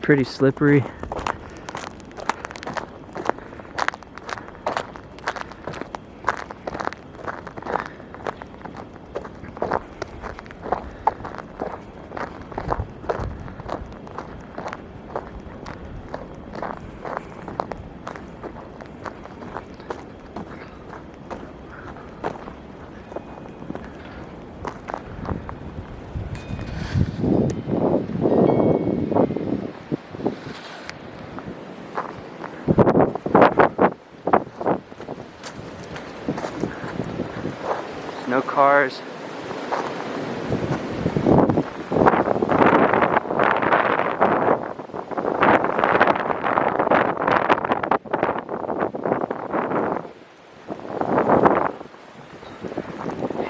pretty slippery. No cars.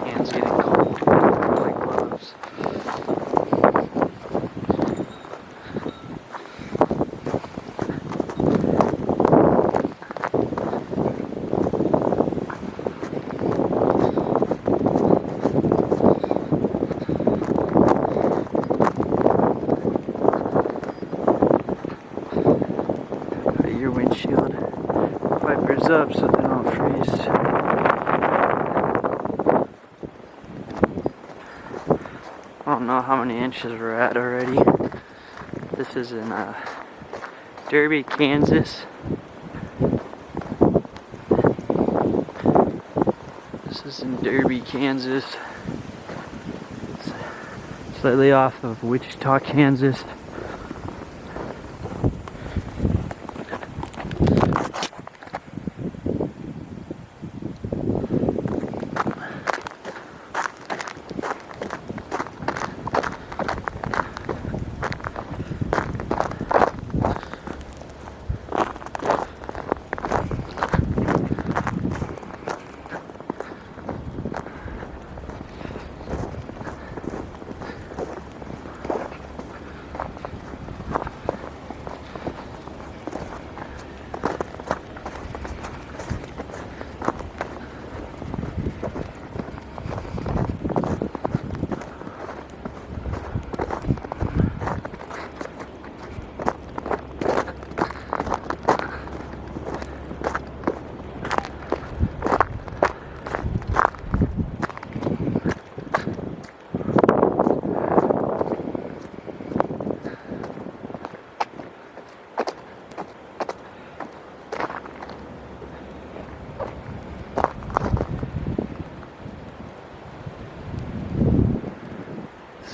Hands getting cold, like gloves. Your windshield wipers up so they don't freeze. I don't know how many inches we're at already. This is in Derby, Kansas. This is in Derby, Kansas. It's slightly off of Wichita, Kansas.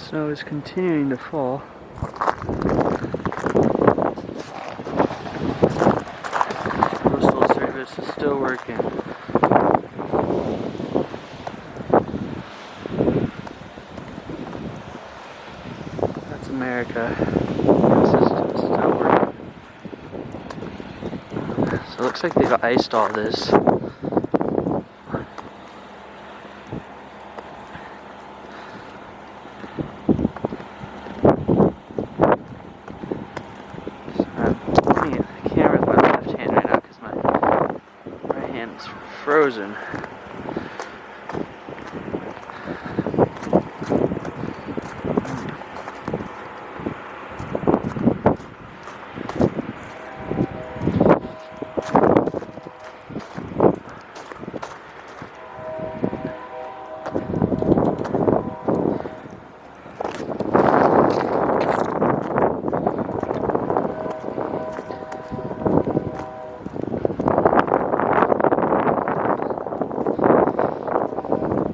Snow is continuing to fall. Postal Service is still working. That's America. The system is still working. So it looks like they've iced all this. It's frozen.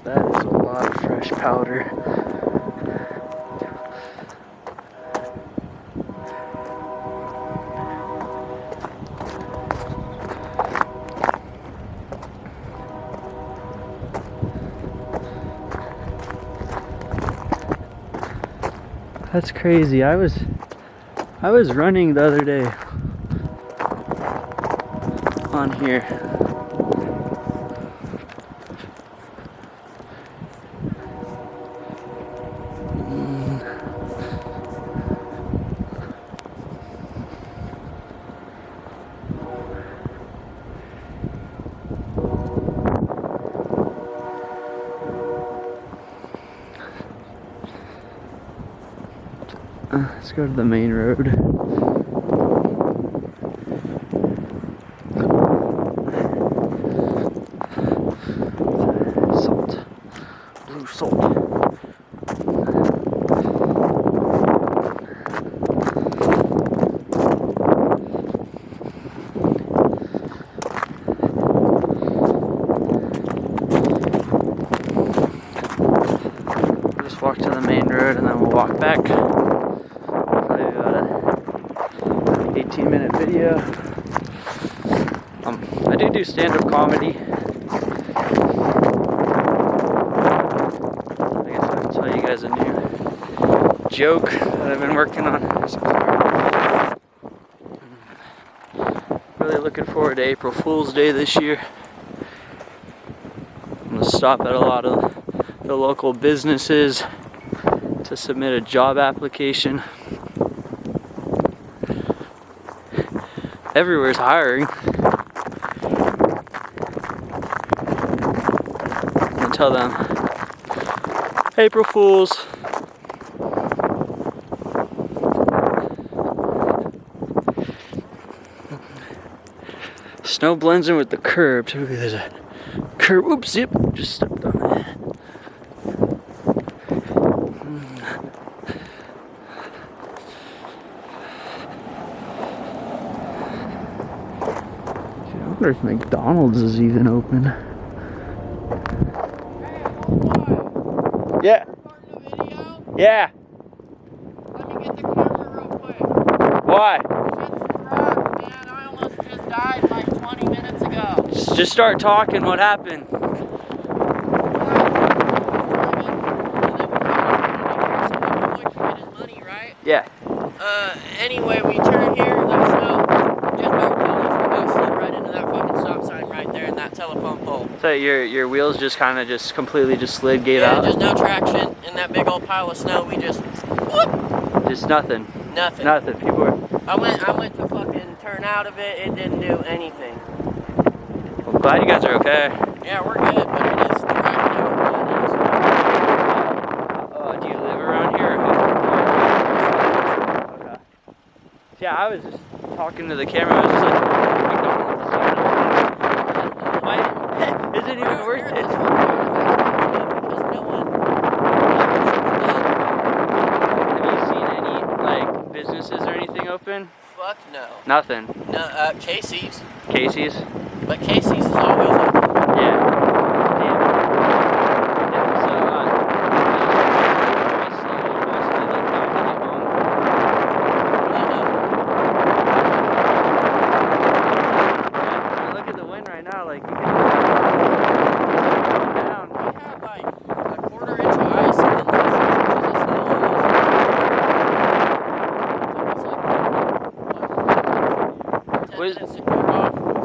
That is a lot of fresh powder. That's crazy. I was running the other day on here. Let's go to the main road. walk to the main road, and then we'll walk back. Probably about a 18-minute video. I do stand-up comedy. I guess I'll tell you guys a new joke that I've been working on. Really looking forward to April Fool's Day this year. I'm going to stop at a lot of the local businesses to submit a job application. Everywhere's hiring. And tell them, April Fools. Snow blends in with the curb too. There's a curb. Oops, yep, just stepped on it. I wonder if McDonald's is even open. Yeah. Yeah. Let me get the camera real quick. Why? Shit's rough, man. I almost just died like 20 minutes ago. Just start talking. What happened? Yeah. Anyway, we turn here, there's snow. Just don't tell us we're gonna slip right into that fucking stop sign right there in that telephone pole. So your wheels just kind of completely slid gate Yeah, out? just no traction in that big old pile of snow. We just, whoop. Just nothing. Nothing. Nothing. People were... I went to fucking turn out of it. It didn't do anything. I'm glad you guys are okay. Yeah, we're good, but it is dragging out. Do you live around here? Or how? Okay. Yeah, I was just talking to the camera. I was just like, McDonald's. Why? Is it even worth it? Because no one. Have you seen any like businesses or anything open? Fuck no. Nothing. No, Casey's. Casey's? But Casey's is always open. Yeah.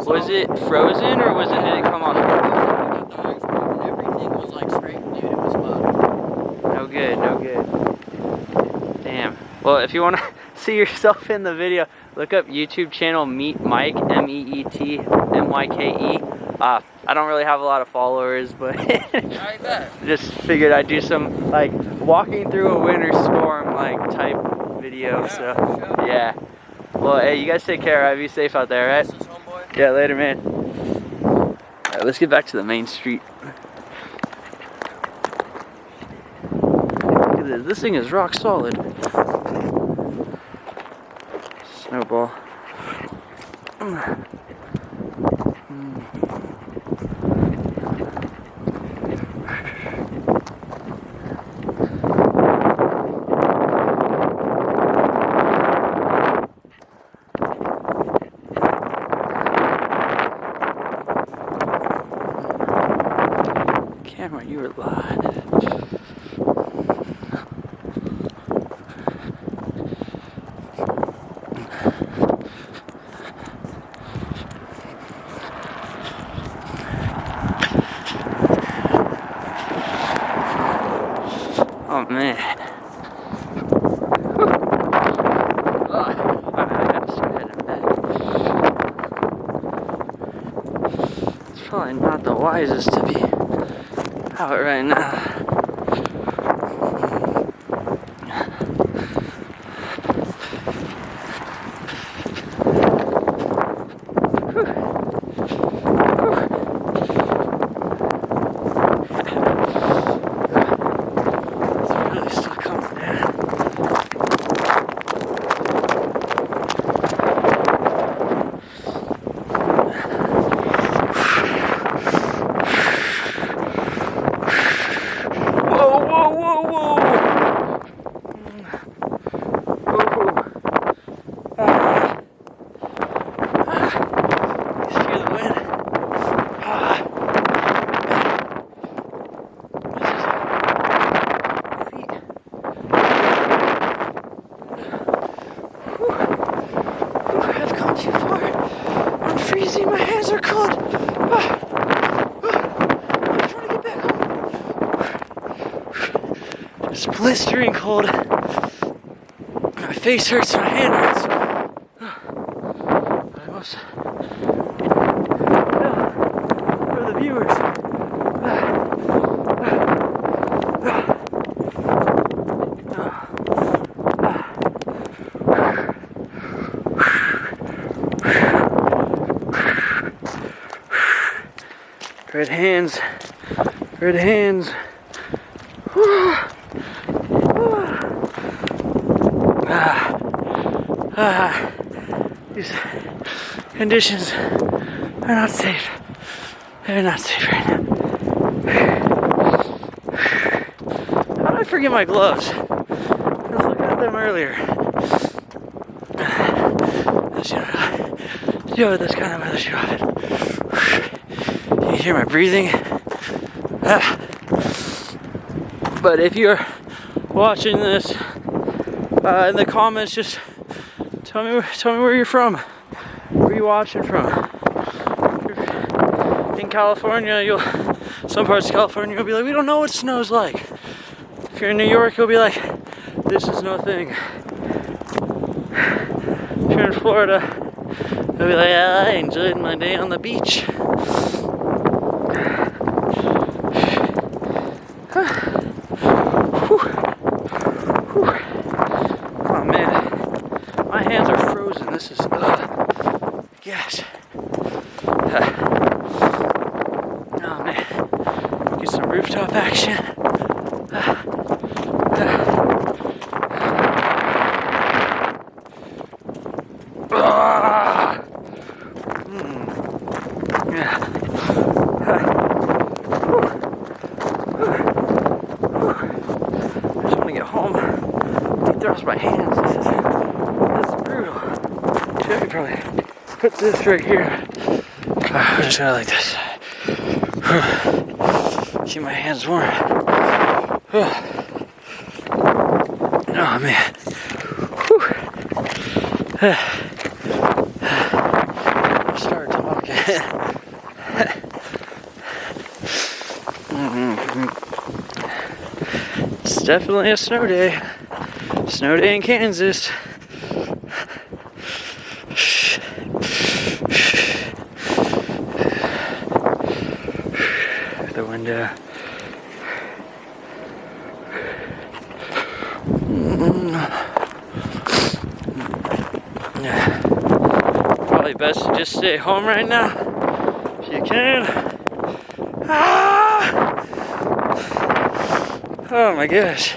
Was it frozen or did it come off? Everything was like straight, dude. It was fun. No good, no good. Damn. Well, if you want to see yourself in the video, look up YouTube channel Meet Mike, MEET MYKE. I don't really have a lot of followers, but I bet. just figured I'd do some like walking through a winter storm like type video. Yeah, so sure. yeah. Well, hey, you guys take care. Right? Be safe out there, right? Yeah, later, man. Alright, let's get back to the main street. Look at this. This thing is rock solid. Snowball. Camera, you were live. Oh man. It's probably not the wisest to be out right now. It's really still coming down. blistering cold. My face hurts, my hand hurts. I almost... For the viewers. Red hands. Red hands. These conditions are not safe. They're not safe right now. How did I forget my gloves? I was looking at them earlier. Yo, that's kind of where the shot. You hear my breathing? But if you're watching this, in the comments, just tell me where you're from. Where are you watching from? In California, some parts of California, you'll be like, we don't know what snow's like. If you're in New York, you'll be like, this is no thing. If you're in Florida, you'll be like, I enjoyed my day on the beach. Oh man, my hands are frozen. This is, gosh. Oh man, get some rooftop action. Thrust my hands. This is brutal. I could probably put this right here. We're just gonna like this. Keep my hands warm. Oh man. I'll start talking. It's definitely a snow day. Snow day in Kansas. The window. Probably best to just stay home right now if you can. Oh my gosh.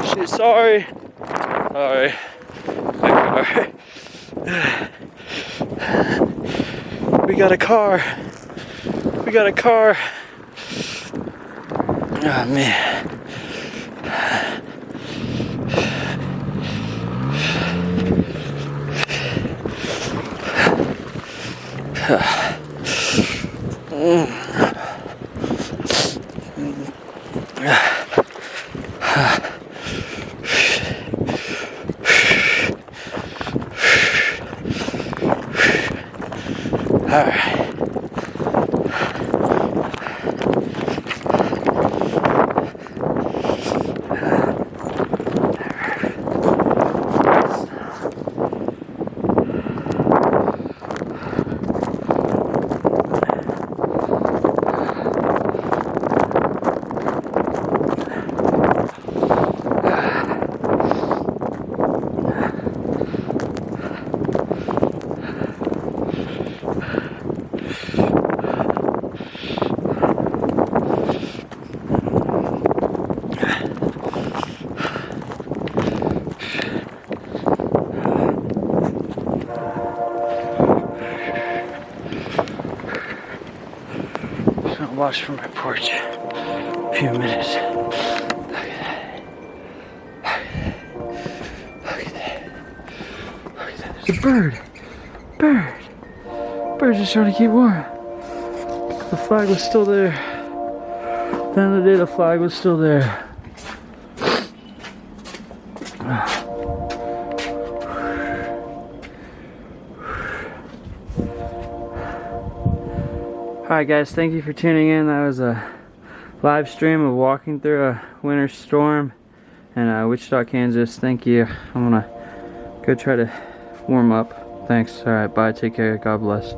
Shit, sorry. Sorry. We got a car. We got a car. Oh man. All right. Watch from my porch a few minutes. Look at that. Look at that. Look at that. There's a bird. Birds are trying to keep warm. The flag was still there. At the end of the day, the flag was still there. Alright guys, thank you for tuning in. That was a live stream of walking through a winter storm in Wichita, Kansas. Thank you. I'm gonna go try to warm up. Thanks. Alright, bye. Take care. God bless.